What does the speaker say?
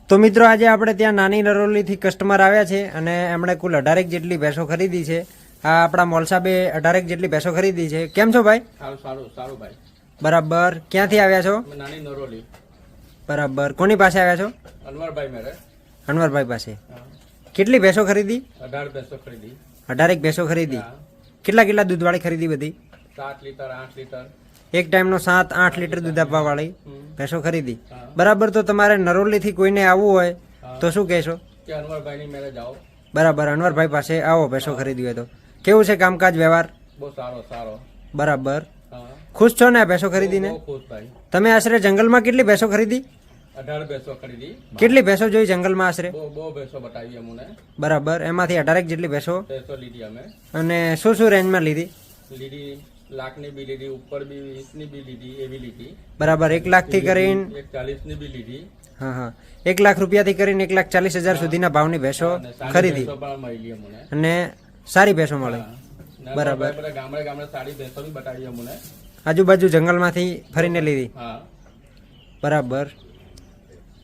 તો મિત્રો આજે આપણે ત્યાં નાની નરોલીથી કસ્ટમર આવ્યા છે અને એમણે કુલ 18 જેટલી ભેંસો ખરીદી છે. આ આપણા મોલસાબે 18 જેટલી ભેંસો ખરીદી છે. કેમ છો ભાઈ? સારું ભાઈ. બરાબર. ક્યાંથી આવ્યા છો? નાની નરોલી. બરાબર. કોની પાસે આવ્યા છો? અનવરભાઈ મેરે. અનવરભાઈ પાસે. કેટલી ભેંસો ખરીદી? 18 ભેંસો ખરીદી. 18 ભેંસો ખરીદી. કેટલા દૂધવાળી ખરીદી બધી? 7 લીટર 8 લીટર. એક ટાઈમનો 7-8 લીટર દૂધ આપવા વાળી ભેંસો ખરીદી. બરાબર. તો તમારે નરોલીથી કોઈને આવવું હોય તો શું કહેશો? કે અનવરભાઈની મેરે જાઓ. બરાબર. અનવરભાઈ પાસે આવો ભેંસો ખરીદી હોય તો. કેવું છે કામકાજ વ્યવહાર? બહુ સારો. બરાબર. ખુશ છો ને આ ભેંસો ખરીદીને? બહુ ખુશ ભાઈ. તમે આશરે જંગલમાં કેટલી ભેંસો ખરીદી? 18 ભેંસો ખરીદી. કેટલી ભેંસો જોઈ જંગલમાં આશરે? બહુ ભેંસો બતાવી અમને. બરાબર. એમાંથી 18 જેટલી ભેંસો લીધી અમે. અને શું રેન્જમાં લીધી? લીધી લાખની બી લીધી, ઉપર બી 20ની બી લીધી, એવી લીધી. બરાબર. 1 લાખથી કરીને 140ની બી લીધી. હા 1 લાખ રૂપિયાથી કરીને 1,40,000 સુધીના ભાવની ભેંસો ખરીદી અને સારી ભેંસો મળે. બરાબર. ગામડે સારી ભેંસો બી બતાવી અમને. આજુબાજુ જંગલમાંથી ફરીને લીધી. હા બરાબર.